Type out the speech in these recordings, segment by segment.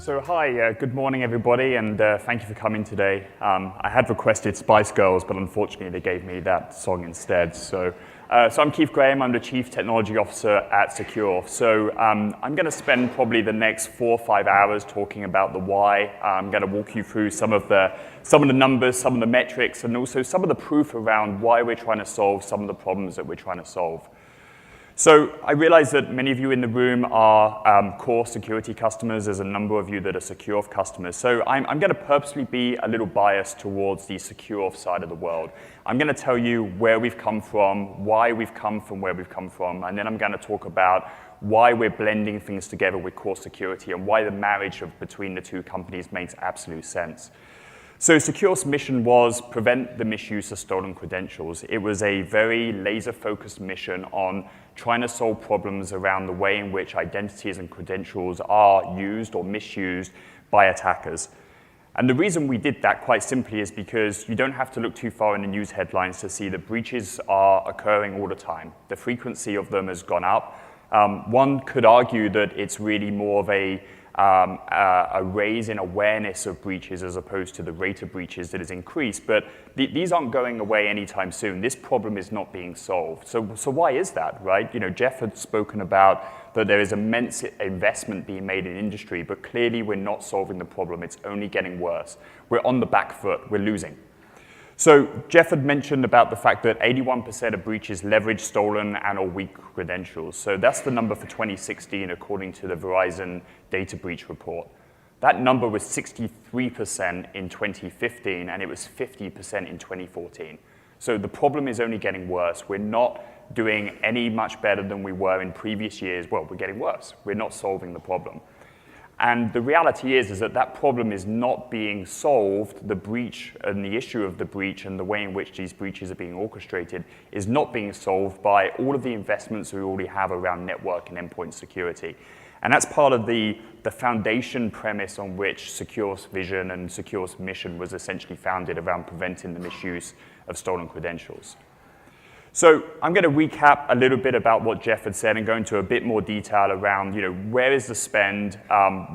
So hi, good morning everybody, and thank you for coming today. I had requested Spice Girls, but unfortunately they gave me that song instead. So I'm Keith Graham, I'm the Chief Technology Officer at SecureAuth. So I'm going to spend probably the next 4 or 5 hours talking about the why. I'm going to walk you through some of the numbers, some of the metrics, and also some of the proof around why we're trying to solve some of the problems that we're trying to solve. So I realize that many of you in the room are core security customers. There's a number of you that are SecureAuth customers. So I'm going to purposely be a little biased towards the SecureAuth side of the world. I'm going to tell you where we've come from, why we've come from where we've come from, and then I'm going to talk about why we're blending things together with core security and why the marriage between the two companies makes absolute sense. So SecureAuth's mission was prevent the misuse of stolen credentials. It was a very laser-focused mission on trying to solve problems around the way in which identities and credentials are used or misused by attackers. And the reason we did that, quite simply, is because you don't have to look too far in the news headlines to see that breaches are occurring all the time. The frequency of them has gone up. One could argue that it's really more of a raise in awareness of breaches as opposed to the rate of breaches that has increased. But these aren't going away anytime soon. This problem is not being solved. So why is that, right? You know, Jeff had spoken about that there is immense investment being made in industry, but clearly we're not solving the problem. It's only getting worse. We're on the back foot. We're losing. So Jeff had mentioned about the fact that 81% of breaches leverage stolen and or weak credentials. So that's the number for 2016 according to the Verizon data breach report. That number was 63% in 2015, and it was 50% in 2014. So the problem is only getting worse. We're not doing any much better than we were in previous years. Well, we're getting worse. We're not solving the problem. And the reality is that that problem is not being solved. The breach and the issue of the breach and the way in which these breaches are being orchestrated is not being solved by all of the investments we already have around network and endpoint security. And that's part of the foundation premise on which SecureAuth's vision and SecureAuth's mission was essentially founded around preventing the misuse of stolen credentials. So I'm going to recap a little bit about what Jeff had said and go into a bit more detail around, you know, where is the spend,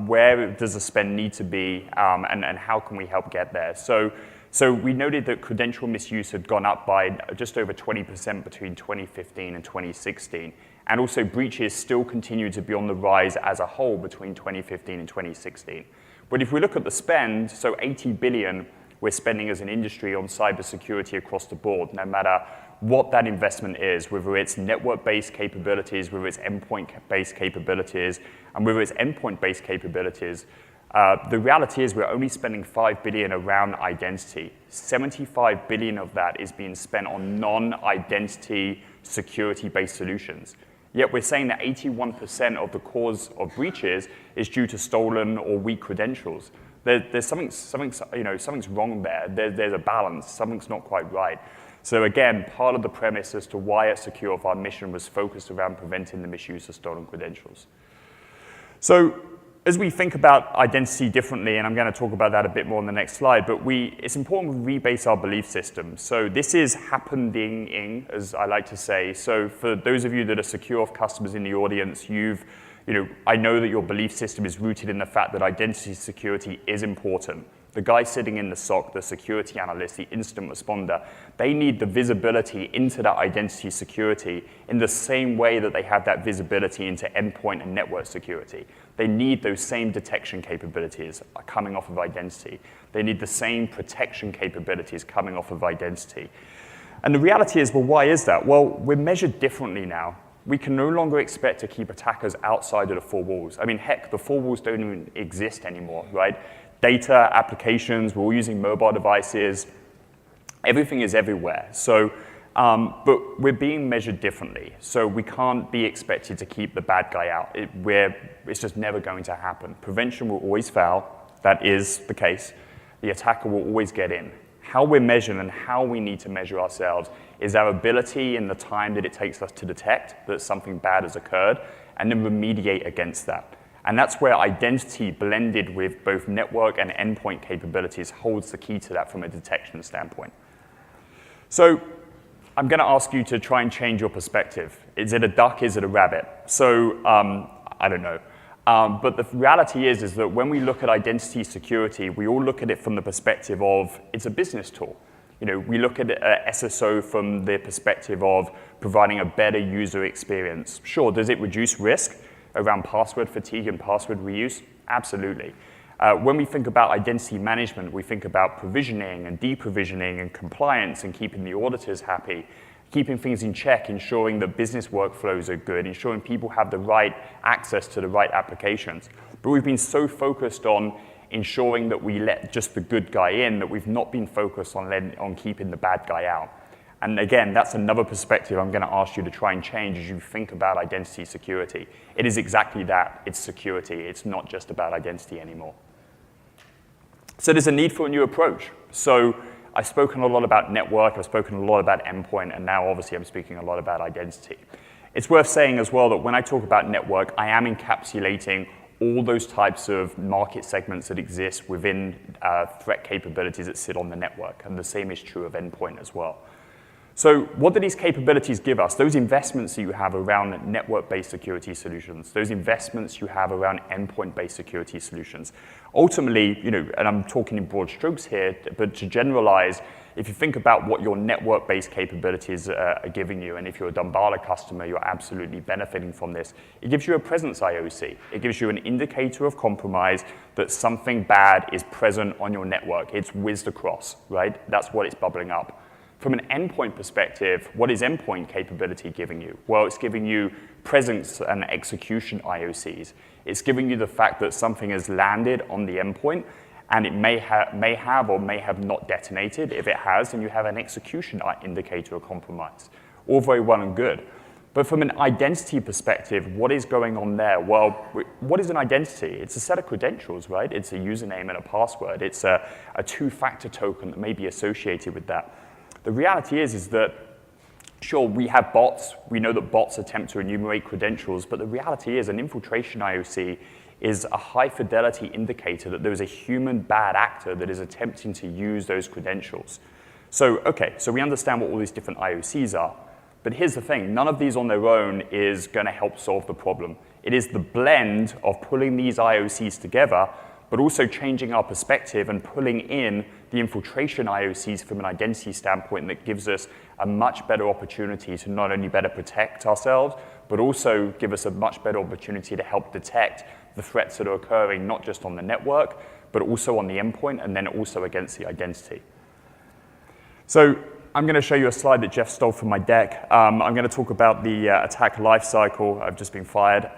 where does the spend need to be, and how can we help get there. So we noted that credential misuse had gone up by just over 20% between 2015 and 2016. And also breaches still continue to be on the rise as a whole between 2015 and 2016. But if we look at the spend, so $80 billion we're spending as an industry on cybersecurity across the board, no matter what that investment is, whether it's network-based capabilities, whether it's endpoint-based capabilities, and whether it's endpoint-based capabilities, the reality is we're only spending $5 billion around identity. $75 billion of that is being spent on non-identity security-based solutions. Yet we're saying that 81% of the cause of breaches is due to stolen or weak credentials. There's something's wrong there. There's a balance. Something's not quite right. So again, part of the premise as to why at SecureAuth our mission was focused around preventing the misuse of stolen credentials. So as we think about identity differently, and I'm going to talk about that a bit more on the next slide, but it's important we rebase our belief system. So this is happening, as I like to say. So for those of you that are SecureAuth customers in the audience, I know that your belief system is rooted in the fact that identity security is important. The guy sitting in the SOC, the security analyst, the incident responder, they need the visibility into that identity security in the same way that they have that visibility into endpoint and network security. They need those same detection capabilities coming off of identity. They need the same protection capabilities coming off of identity. And the reality is, well, why is that? Well, we're measured differently now. We can no longer expect to keep attackers outside of the four walls. I mean, heck, the four walls don't even exist anymore, right? Data, applications, we're all using mobile devices. Everything is everywhere. So, but we're being measured differently. So we can't be expected to keep the bad guy out. It's just never going to happen. Prevention will always fail. That is the case. The attacker will always get in. How we're measured and how we need to measure ourselves is our ability in the time that it takes us to detect that something bad has occurred and then remediate against that. And that's where identity blended with both network and endpoint capabilities holds the key to that from a detection standpoint. So I'm going to ask you to try and change your perspective. Is it a duck? Is it a rabbit? So I don't know. But the reality is that when we look at identity security, we all look at it from the perspective of it's a business tool. We look at SSO from the perspective of providing a better user experience. Sure, does it reduce risk around password fatigue and password reuse? Absolutely. When we think about identity management, we think about provisioning and deprovisioning and compliance and keeping the auditors happy, keeping things in check, ensuring that business workflows are good, ensuring people have the right access to the right applications. But we've been so focused on ensuring that we let just the good guy in that we've not been focused on keeping the bad guy out. And again, that's another perspective I'm going to ask you to try and change as you think about identity security. It is exactly that. It's security. It's not just about identity anymore. So there's a need for a new approach. So I've spoken a lot about network, I've spoken a lot about endpoint, and now obviously I'm speaking a lot about identity. It's worth saying as well that when I talk about network, I am encapsulating all those types of market segments that exist within threat capabilities that sit on the network, and the same is true of endpoint as well. So what do these capabilities give us? Those investments that you have around network-based security solutions, those investments you have around endpoint-based security solutions. Ultimately, and I'm talking in broad strokes here, but to generalize, if you think about what your network-based capabilities are giving you, and if you're a Dambala customer, you're absolutely benefiting from this. It gives you a presence IOC. It gives you an indicator of compromise that something bad is present on your network. It's whizzed across, right? That's what it's bubbling up. From an endpoint perspective, what is endpoint capability giving you? Well, it's giving you presence and execution IOCs. It's giving you the fact that something has landed on the endpoint, and it may have or may have not detonated. If it has, then you have an execution indicator of compromise. All very well and good. But from an identity perspective, what is going on there? Well, what is an identity? It's a set of credentials, right? It's a username and a password. It's a two-factor token that may be associated with that. The reality is that, sure, we have bots. We know that bots attempt to enumerate credentials, but the reality is an infiltration IOC is a high-fidelity indicator that there is a human bad actor that is attempting to use those credentials. So we understand what all these different IOCs are, but here's the thing. None of these on their own is going to help solve the problem. It is the blend of pulling these IOCs together, but also changing our perspective and pulling in the infiltration IOCs from an identity standpoint that gives us a much better opportunity to not only better protect ourselves, but also give us a much better opportunity to help detect the threats that are occurring, not just on the network, but also on the endpoint, and then also against the identity. So I'm going to show you a slide that Jeff stole from my deck. I'm going to talk about the attack lifecycle. I've just been fired.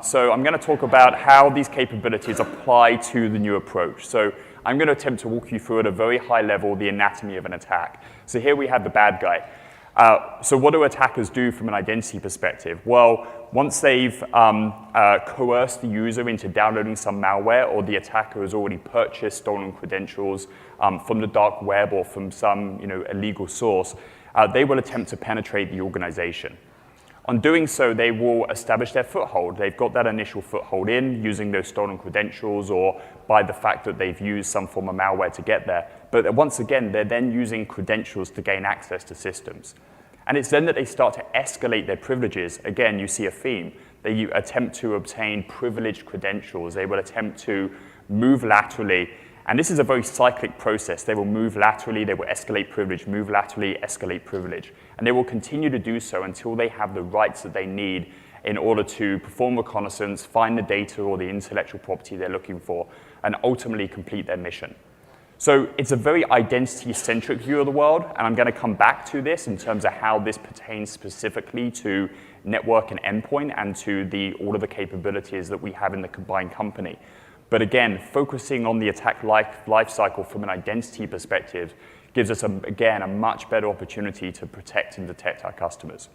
So I'm going to talk about how these capabilities apply to the new approach. So I'm going to attempt to walk you through at a very high level the anatomy of an attack. So here we have the bad guy. So what do attackers do from an identity perspective? Well, once they've coerced the user into downloading some malware, or the attacker has already purchased stolen credentials from the dark web or from some illegal source, they will attempt to penetrate the organization. On doing so, they will establish their foothold. They've got that initial foothold in using those stolen credentials or by the fact that they've used some form of malware to get there. But once again, they're then using credentials to gain access to systems. And it's then that they start to escalate their privileges. Again, you see a theme. They attempt to obtain privileged credentials. They will attempt to move laterally. And this is a very cyclic process. They will move laterally, they will escalate privilege, move laterally, escalate privilege. And they will continue to do so until they have the rights that they need in order to perform reconnaissance, find the data or the intellectual property they're looking for, and ultimately complete their mission. So it's a very identity-centric view of the world, and I'm going to come back to this in terms of how this pertains specifically to network and endpoint and to all of the capabilities that we have in the combined company. But again, focusing on the attack lifecycle from an identity perspective gives us, again, a much better opportunity to protect and detect our customers.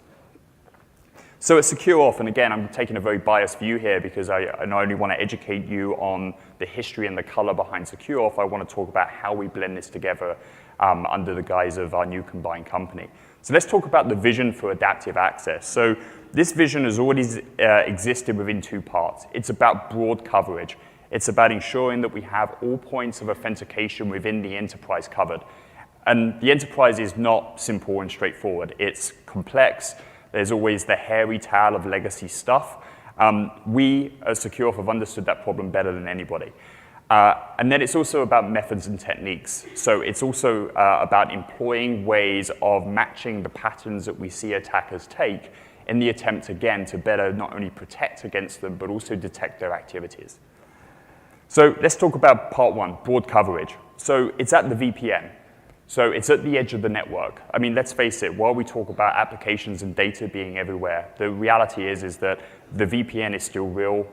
So at SecureAuth, and again, I'm taking a very biased view here because I not only want to educate you on the history and the color behind SecureAuth, I want to talk about how we blend this together under the guise of our new combined company. So let's talk about the vision for adaptive access. So this vision has already existed within two parts. It's about broad coverage. It's about ensuring that we have all points of authentication within the enterprise covered. And the enterprise is not simple and straightforward. It's complex. There's always the hairy tail of legacy stuff. We, as SecureAuth, have understood that problem better than anybody. And then it's also about methods and techniques. So it's also about employing ways of matching the patterns that we see attackers take in the attempt, again, to better not only protect against them, but also detect their activities. So let's talk about part one, broad coverage. So it's at the VPN. So it's at the edge of the network. I mean, let's face it, while we talk about applications and data being everywhere, the reality is that the VPN is still real.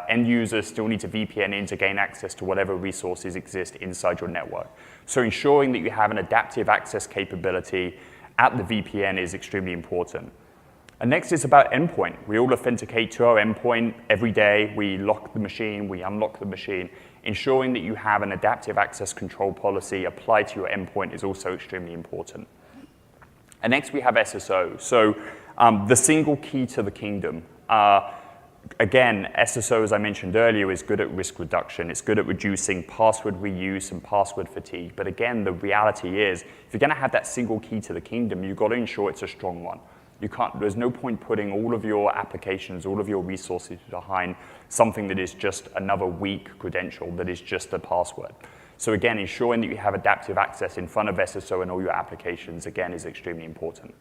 End users still need to VPN in to gain access to whatever resources exist inside your network. So ensuring that you have an adaptive access capability at the VPN is extremely important. And next is about endpoint. We all authenticate to our endpoint every day. We lock the machine, we unlock the machine. Ensuring that you have an adaptive access control policy applied to your endpoint is also extremely important. And next we have SSO. So the single key to the kingdom. Again, SSO, as I mentioned earlier, is good at risk reduction. It's good at reducing password reuse and password fatigue. But again, the reality is, if you're going to have that single key to the kingdom, you've got to ensure it's a strong one. There's no point putting all of your applications, all of your resources behind something that is just another weak credential, that is just a password. So again, ensuring that you have adaptive access in front of SSO and all your applications, again, is extremely important.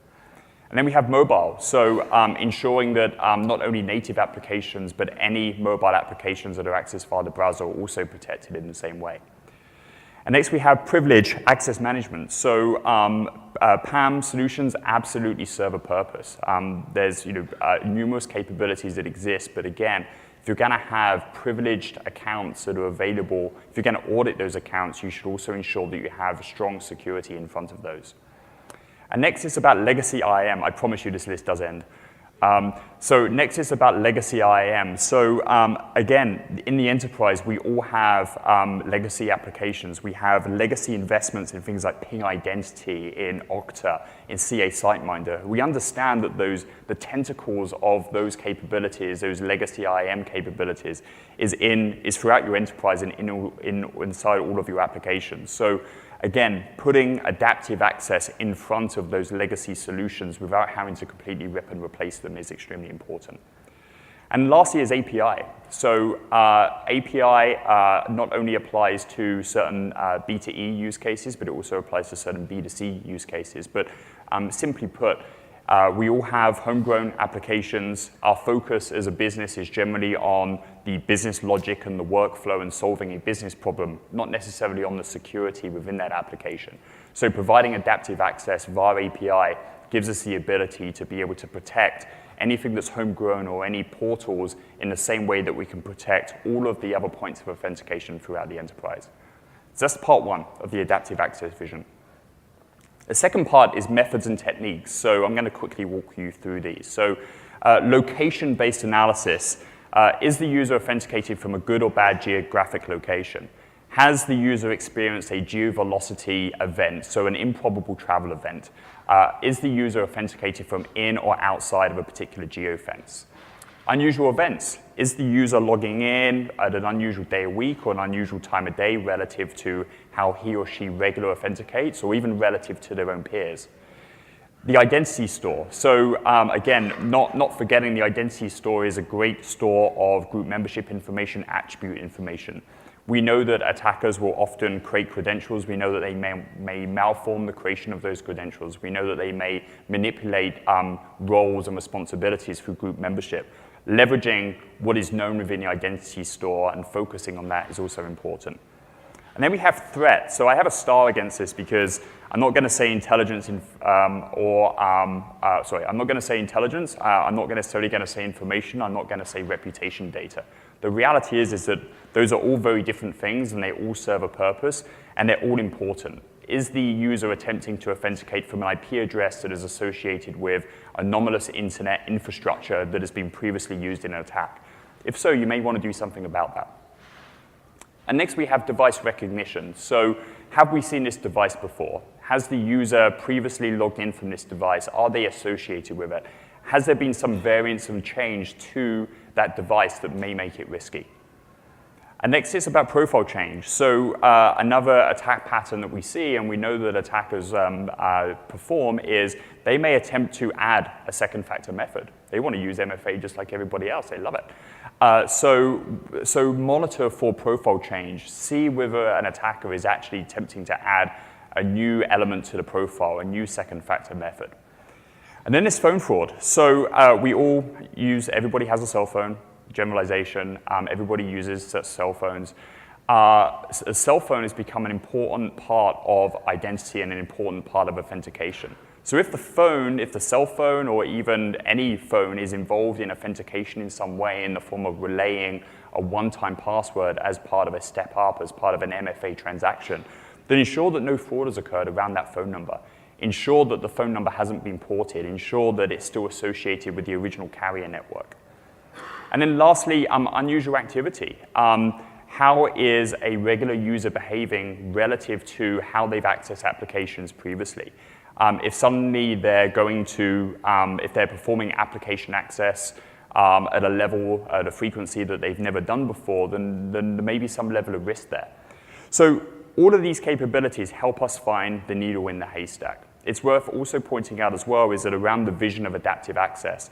And then we have mobile. So ensuring that not only native applications, but any mobile applications that are accessed via the browser are also protected in the same way. And next we have privilege access management. So PAM solutions absolutely serve a purpose. There's numerous capabilities that exist, but again, if you're going to have privileged accounts that are available, if you're going to audit those accounts, you should also ensure that you have strong security in front of those. And next is about legacy IAM. I promise you this list does end. So next is about legacy IAM. So again, in the enterprise, we all have legacy applications. We have legacy investments in things like ping identity, in Okta, in CA SiteMinder. We understand that the tentacles of those capabilities, those legacy IAM capabilities, is throughout your enterprise and inside all of your applications. So again, putting adaptive access in front of those legacy solutions without having to completely rip and replace them is extremely important. And lastly is API. So API not only applies to certain B2E use cases, but it also applies to certain B2C use cases. But simply put, we all have homegrown applications. Our focus as a business is generally on the business logic and the workflow and solving a business problem, not necessarily on the security within that application. So providing adaptive access via API gives us the ability to be able to protect anything that's homegrown or any portals in the same way that we can protect all of the other points of authentication throughout the enterprise. So that's part one of the adaptive access vision. The second part is methods and techniques. So I'm going to quickly walk you through these. So location-based analysis. Is the user authenticated from a good or bad geographic location? Has the user experienced a geovelocity event, so an improbable travel event? Is the user authenticated from in or outside of a particular geofence? Unusual events. Is the user logging in at an unusual day of week or an unusual time of day relative to how he or she regularly authenticates, or even relative to their own peers? The identity store. So again, not forgetting the identity store is a great store of group membership information, attribute information. We know that attackers will often create credentials. We know that they may malform the creation of those credentials. We know that they may manipulate roles and responsibilities through group membership. Leveraging what is known within the identity store and focusing on that is also important. And then we have threat. So I have a star against this because I'm not going to say intelligence I'm not going to say intelligence. I'm not necessarily going to say information. I'm not going to say reputation data. The reality is that those are all very different things and they all serve a purpose and they're all important. Is the user attempting to authenticate from an IP address that is associated with anomalous internet infrastructure that has been previously used in an attack? If so, you may want to do something about that. And next we have device recognition. So have we seen this device before? Has the user previously logged in from this device? Are they associated with it? Has there been some variance and change to that device that may make it risky? And next, it's about profile change. So another attack pattern that we see, and we know that attackers perform, is they may attempt to add a second factor method. They want to use MFA just like everybody else. They love it. So monitor for profile change. See whether an attacker is actually attempting to add a new element to the profile, a new second factor method. And then there's phone fraud. So everybody has a cell phone. Generalization, everybody uses cell phones. A cell phone has become an important part of identity and an important part of authentication. So if the cell phone, or even any phone is involved in authentication in some way in the form of relaying a one-time password as part of a step up, as part of an MFA transaction, then ensure that no fraud has occurred around that phone number. Ensure that the phone number hasn't been ported. Ensure that it's still associated with the original carrier network. And then lastly, unusual activity. How is a regular user behaving relative to how they've accessed applications previously? If suddenly they're if they're performing application access at a level, at a frequency that they've never done before, then there may be some level of risk there. So all of these capabilities help us find the needle in the haystack. It's worth also pointing out as well is that around the vision of adaptive access,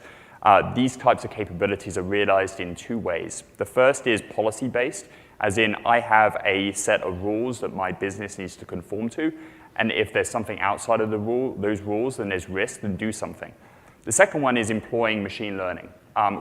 these types of capabilities are realized in two ways. The first is policy-based, as in I have a set of rules that my business needs to conform to, and if there's something outside of those rules, then there's risk, then do something. The second one is employing machine learning.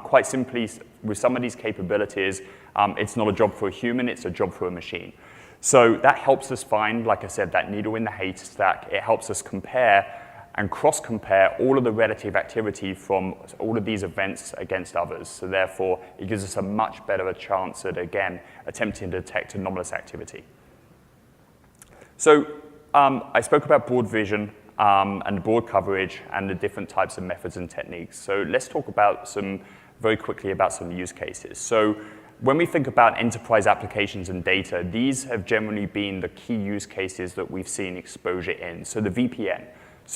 Quite simply, with some of these capabilities, it's not a job for a human, it's a job for a machine. So that helps us find, like I said, that needle in the haystack. It helps us compare and cross-compare all of the relative activity from all of these events against others. So therefore, it gives us a much better chance at, again, attempting to detect anomalous activity. So I spoke about broad vision and broad coverage and the different types of methods and techniques. So let's talk about very quickly about some use cases. So when we think about enterprise applications and data, these have generally been the key use cases that we've seen exposure in. So the VPN.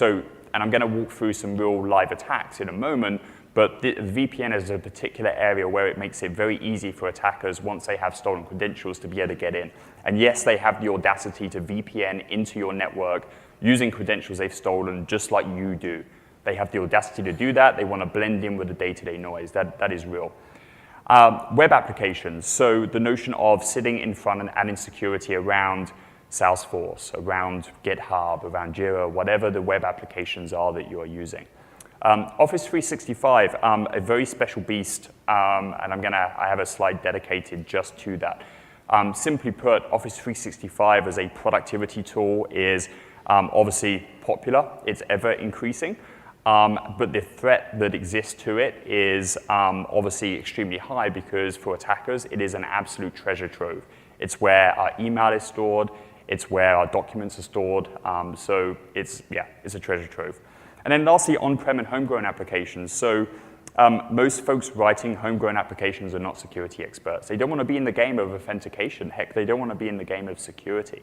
And I'm going to walk through some real live attacks in a moment, but the VPN is a particular area where it makes it very easy for attackers, once they have stolen credentials, to be able to get in. And yes, they have the audacity to VPN into your network using credentials they've stolen, just like you do. They have the audacity to do that. They want to blend in with the day-to-day noise. That is real. Web applications. So the notion of sitting in front and adding security around Salesforce, around GitHub, around Jira, whatever the web applications are that you are using. Office 365, a very special beast, and I have a slide dedicated just to that. Simply put, Office 365 as a productivity tool is obviously popular. It's ever increasing, but the threat that exists to it is obviously extremely high, because for attackers, it is an absolute treasure trove. It's where our email is stored. It's where our documents are stored. So it's a treasure trove. And then lastly, on-prem and homegrown applications. So most folks writing homegrown applications are not security experts. They don't want to be in the game of authentication. Heck, they don't want to be in the game of security.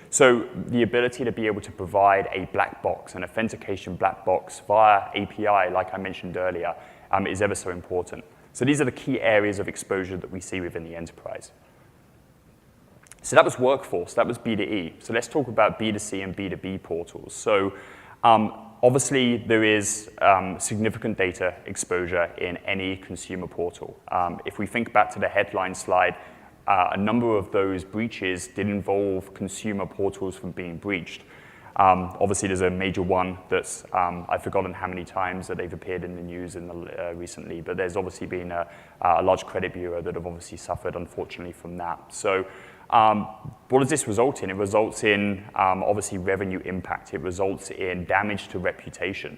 So the ability to be able to provide a black box, an authentication black box via API, like I mentioned earlier, is ever so important. So these are the key areas of exposure that we see within the enterprise. So that was workforce, that was B2E. So let's talk about B2C and B2B portals. So obviously there is significant data exposure in any consumer portal. If we think back to the headline slide, a number of those breaches did involve consumer portals from being breached. Obviously there's a major one that's, I've forgotten how many times that they've appeared in the news recently, but there's obviously been a large credit bureau that have obviously suffered, unfortunately, from that. So what does this result in? It results in, obviously, revenue impact. It results in damage to reputation.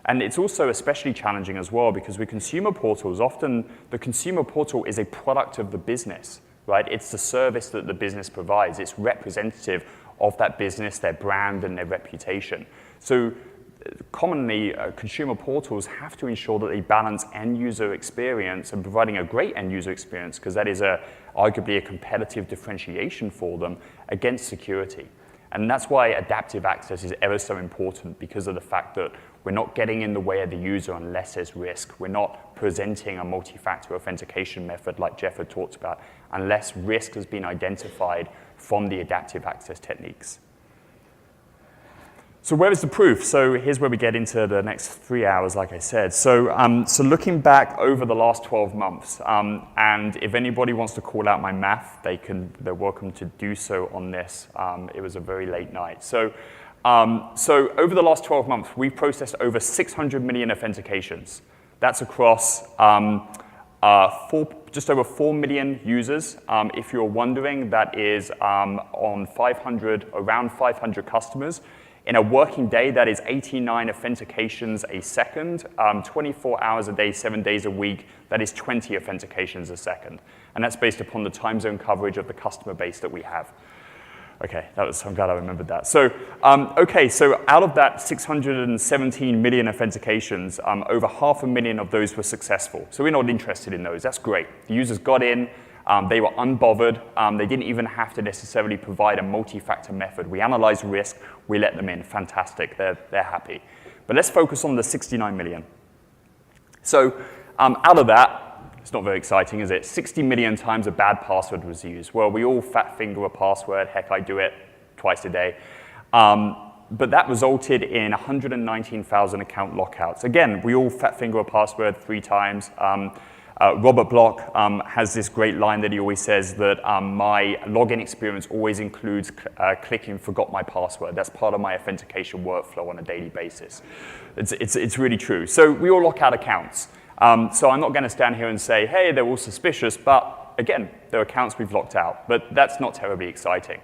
And it's also especially challenging as well, because with consumer portals, often the consumer portal is a product of the business, right? It's the service that the business provides. It's representative of that business, their brand, and their reputation. So commonly, consumer portals have to ensure that they balance end-user experience and providing a great end-user experience, because that is arguably a competitive differentiation for them, against security. And that's why adaptive access is ever so important, because of the fact that We're not getting in the way of the user unless there's risk. We're not presenting a multi-factor authentication method like Jeff had talked about unless risk has been identified from the adaptive access techniques. So where is the proof? So here's where we get into the next 3 hours, like I said. So looking back over the last 12 months, and if anybody wants to call out my math, they're welcome to do so on this. It was a very late night. So over the last 12 months, we've processed over 600 million authentications. That's across just over 4 million users. If you're wondering, that is on around 500 customers. In a working day, that is 89 authentications a second, 24 hours a day, 7 days a week, that is 20 authentications a second. And that's based upon the time zone coverage of the customer base that we have. Okay, I'm glad I remembered that. So, so out of that 617 million authentications, over 500,000 of those were successful. So we're not interested in those, that's great. The users got in, they were unbothered. They didn't even have to necessarily provide a multi-factor method. We analyzed risk, we let them in, fantastic, they're happy. But let's focus on the 69 million. So out of that, it's not very exciting, is it? 60 million times a bad password was used. Well, we all fat finger a password, heck, I do it twice a day. But that resulted in 119,000 account lockouts. Again, we all fat finger a password 3 times. Robert Block has this great line that he always says that my login experience always includes clicking forgot my password. That's part of my authentication workflow on a daily basis. It's really true. So we all lock out accounts. So I'm not going to stand here and say, hey, they're all suspicious, but again, they're accounts we've locked out. But that's not terribly exciting.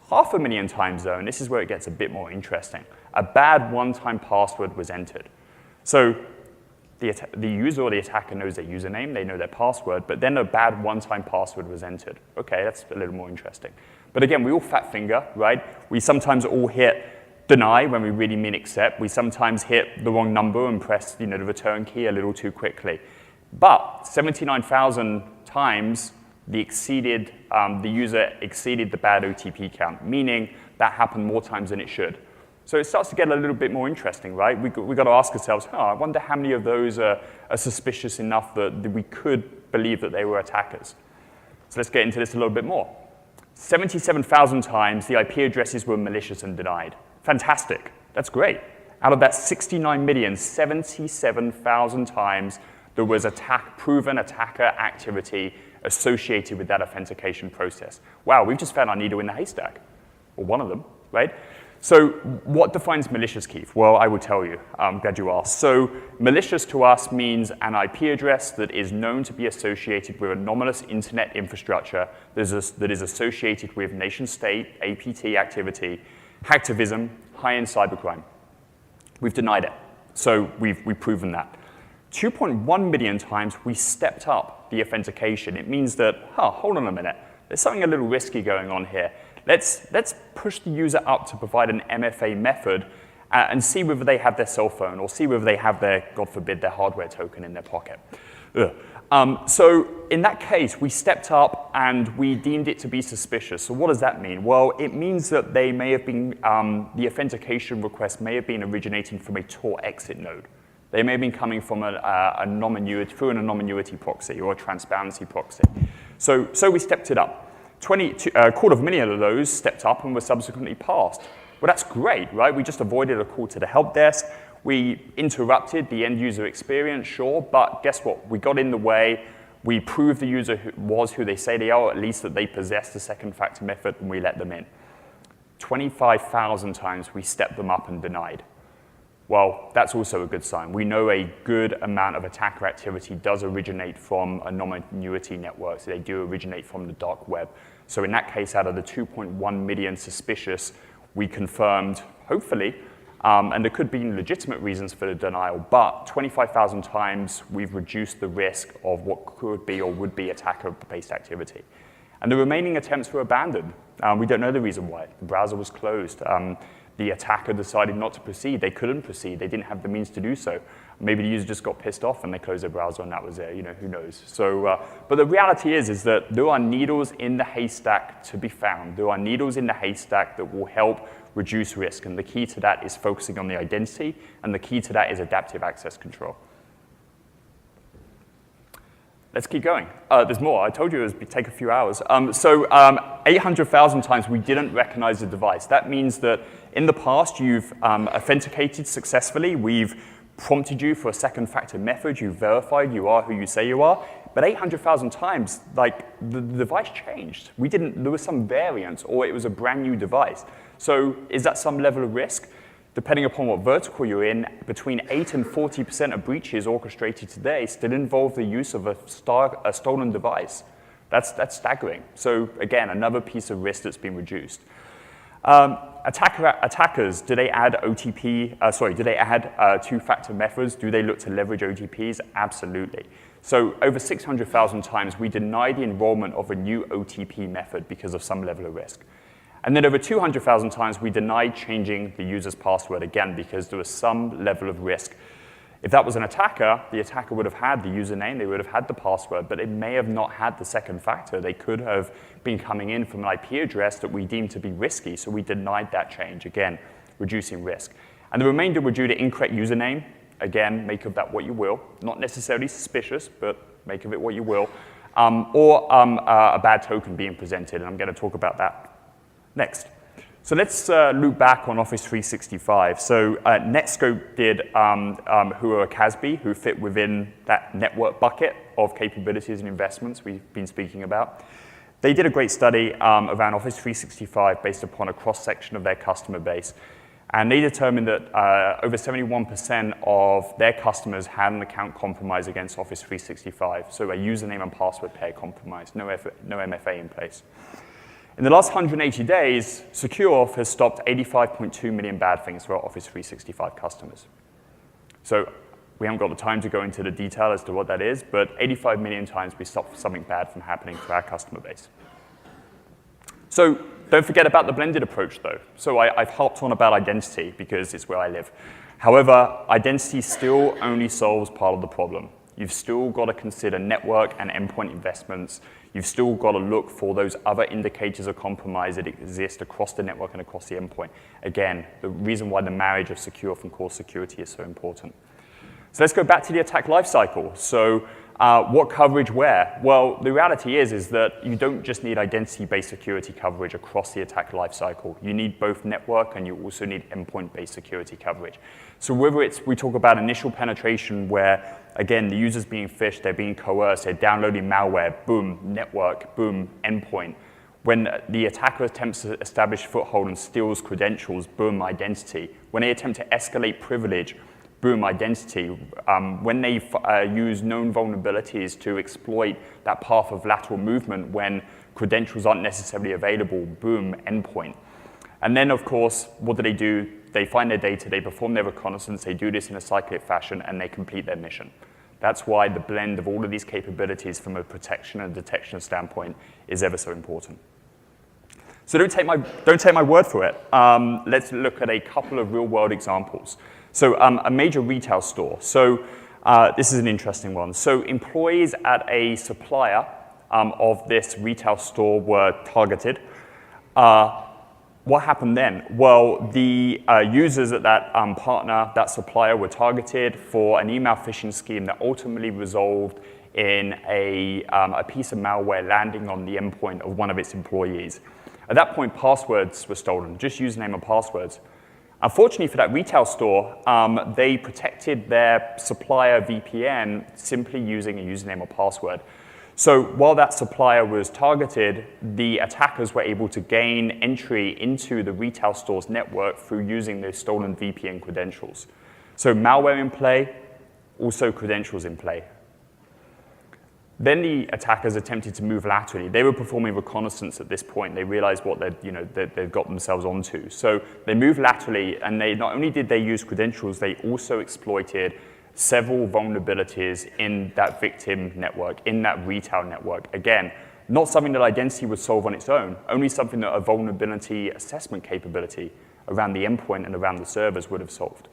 500,000 times, though, and this is where it gets a bit more interesting, a bad one-time password was entered. So the user or the attacker knows their username, they know their password, but then a bad one-time password was entered. Okay, that's a little more interesting. But again, we all fat finger, right? We sometimes all hit deny when we really mean accept. We sometimes hit the wrong number and press the return key a little too quickly. But 79,000 times the user exceeded the bad OTP count, meaning that happened more times than it should. So it starts to get a little bit more interesting, right? We've got to ask ourselves, I wonder how many of those are suspicious enough that we could believe that they were attackers. So let's get into this a little bit more. 77,000 times the IP addresses were malicious and denied. Fantastic. That's great. Out of that 69 million, 77,000 times there was proven attacker activity associated with that authentication process. Wow, we've just found our needle in the haystack, or one of them, right? So what defines malicious, Keith? Well, I will tell you. I'm glad you asked. So malicious to us means an IP address that is known to be associated with anomalous internet infrastructure that is associated with nation-state, APT activity, hacktivism, high-end cybercrime. We've denied it. So we've proven that. 2.1 million times we stepped up the authentication. It means that, hold on a minute, there's something a little risky going on here. Let's push the user up to provide an MFA method and see whether they have their cell phone or see whether they have their, God forbid, their hardware token in their pocket. So in that case, we stepped up and we deemed it to be suspicious. So what does that mean? Well, it means that they may have been, the authentication request may have been originating from a Tor exit node. They may have been coming from through an anonymity proxy or a transparency proxy. So we stepped it up. 250,000 of those stepped up and were subsequently passed. Well, that's great, right? We just avoided a call to the help desk. We interrupted the end user experience, sure, but guess what? We got in the way. We proved the user was who they say they are, or at least that they possess the second factor method, and we let them in. 25,000 times we stepped them up and denied. Well, that's also a good sign. We know a good amount of attacker activity does originate from anonymity networks. They do originate from the dark web. So in that case, out of the 2.1 million suspicious, we confirmed, hopefully, and there could be legitimate reasons for the denial, but 25,000 times we've reduced the risk of what could be or would be attacker-based activity. And the remaining attempts were abandoned. We don't know the reason why. The browser was closed. The attacker decided not to proceed. They couldn't proceed. They didn't have the means to do so. Maybe the user just got pissed off and they closed their browser and that was it, who knows. So, but the reality is that there are needles in the haystack to be found. There are needles in the haystack that will help reduce risk, and the key to that is focusing on the identity, and the key to that is adaptive access control. Let's keep going. There's more. I told you it would take a few hours. 800,000 times we didn't recognize the device. That means that in the past, you've authenticated successfully. We've prompted you for a second factor method. You've verified you are who you say you are. But 800,000 times, like, the device changed. There was some variance, or it was a brand new device. So is that some level of risk? Depending upon what vertical you're in, between 8 and 40% of breaches orchestrated today still involve the use of a stolen device. That's staggering. So again, another piece of risk that's been reduced. Attackers, do they add two-factor methods? Do they look to leverage OTPs? Absolutely. So over 600,000 times, we deny the enrollment of a new OTP method because of some level of risk. And then over 200,000 times, we denied changing the user's password, again, because there was some level of risk. If that was an attacker, the attacker would have had the username, they would have had the password, but it may have not had the second factor. They could have been coming in from an IP address that we deemed to be risky, so we denied that change, again, reducing risk. And the remainder were due to incorrect username. Again, make of that what you will. Not necessarily suspicious, but make of it what you will. Or a bad token being presented, and I'm going to talk about that next. So let's loop back on Office 365. So Netscope did who are CASB, who fit within that network bucket of capabilities and investments we've been speaking about. They did a great study around Office 365 based upon a cross-section of their customer base. And they determined that over 71% of their customers had an account compromised against Office 365, so a username and password pair compromised, no MFA in place. In the last 180 days, SecureAuth has stopped 85.2 million bad things for our Office 365 customers. So we haven't got the time to go into the detail as to what that is, but 85 million times we stopped something bad from happening to our customer base. So don't forget about the blended approach, though. So I've harped on about identity because it's where I live. However, identity still only solves part of the problem. You've still got to consider network and endpoint investments. You've still got to look for those other indicators of compromise that exist across the network and across the endpoint. Again, the reason why the marriage of SecureAuth and Core Security is so important. So let's go back to the attack lifecycle. So what coverage where? Well, the reality is that you don't just need identity-based security coverage across the attack lifecycle. You need both network and you also need endpoint-based security coverage. So whether we talk about initial penetration where, again, the user's being phished, they're being coerced, they're downloading malware, boom, network, boom, endpoint. When the attacker attempts to establish foothold and steals credentials, boom, identity. When they attempt to escalate privilege, boom, identity. When they use known vulnerabilities to exploit that path of lateral movement when credentials aren't necessarily available, boom, endpoint. And then, of course, what do? They find their data, they perform their reconnaissance, they do this in a cyclic fashion, and they complete their mission. That's why the blend of all of these capabilities from a protection and detection standpoint is ever so important. So don't take my word for it. Let's look at a couple of real-world examples. So a major retail store. So this is an interesting one. So employees at a supplier of this retail store were targeted. What happened then? Well, the users at that partner, that supplier, were targeted for an email phishing scheme that ultimately resolved in a piece of malware landing on the endpoint of one of its employees. At that point, passwords were stolen, just username and passwords. Unfortunately for that retail store, they protected their supplier VPN simply using a username or password. So while that supplier was targeted, the attackers were able to gain entry into the retail store's network through using those stolen VPN credentials. So malware in play, also credentials in play. Then the attackers attempted to move laterally. They were performing reconnaissance at this point. They realized what they've got themselves onto. So they moved laterally, and not only did they use credentials, they also exploited several vulnerabilities in that victim network, in that retail network. Again, not something that identity would solve on its own, only something that a vulnerability assessment capability around the endpoint and around the servers would have solved.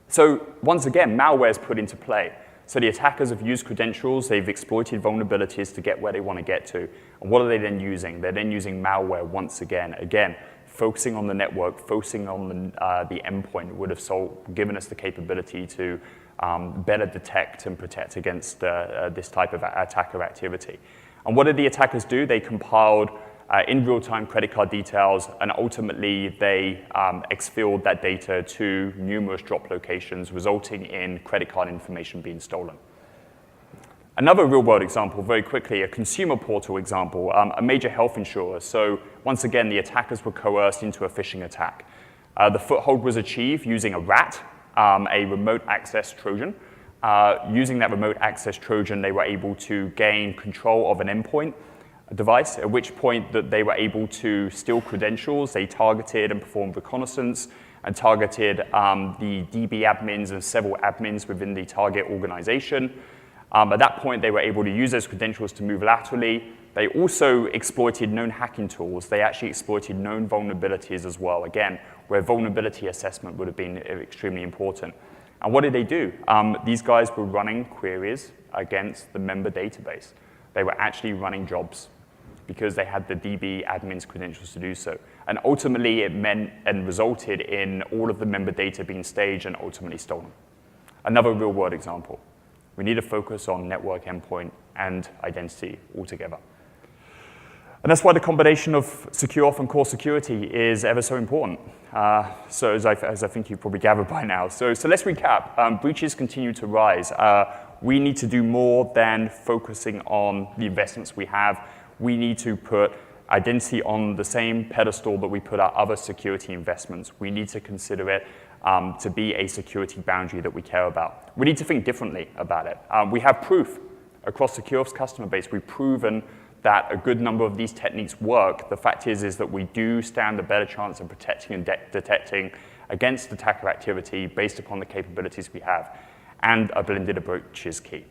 So once again, malware is put into play. So the attackers have used credentials, they've exploited vulnerabilities to get where they want to get to. And what are they then using? They're then using malware once again. Again, focusing on the network, focusing on the endpoint would have given us the capability to better detect and protect against this type of attacker activity. And what did the attackers do? They compiled in real-time credit card details, and ultimately they exfilled that data to numerous drop locations, resulting in credit card information being stolen. Another real-world example, very quickly, a consumer portal example, a major health insurer. So once again, the attackers were coerced into a phishing attack. The foothold was achieved using a RAT, a remote access Trojan. Using that remote access Trojan, they were able to gain control of an endpoint device, at which point that they were able to steal credentials. They targeted and performed reconnaissance and targeted the DB admins and several admins within the target organization. At that point, they were able to use those credentials to move laterally. They also exploited known hacking tools. They actually exploited known vulnerabilities as well, again, where vulnerability assessment would have been extremely important. And what did they do? These guys were running queries against the member database. They were actually running jobs because they had the DB admin's credentials to do so. And ultimately, it meant and resulted in all of the member data being staged and ultimately stolen. Another real-world example. We need to focus on network, endpoint, and identity altogether. And that's why the combination of SecureAuth and Core Security is ever so important. So as I think you've probably gathered by now. So let's recap. Breaches continue to rise. We need to do more than focusing on the investments we have. We need to put identity on the same pedestal that we put our other security investments. We need to consider it to be a security boundary that we care about. We need to think differently about it. We have proof across SecureAuth's customer base. We've proven that a good number of these techniques work. The fact is that we do stand a better chance of protecting and detecting against attacker activity based upon the capabilities we have. And a blended approach is key.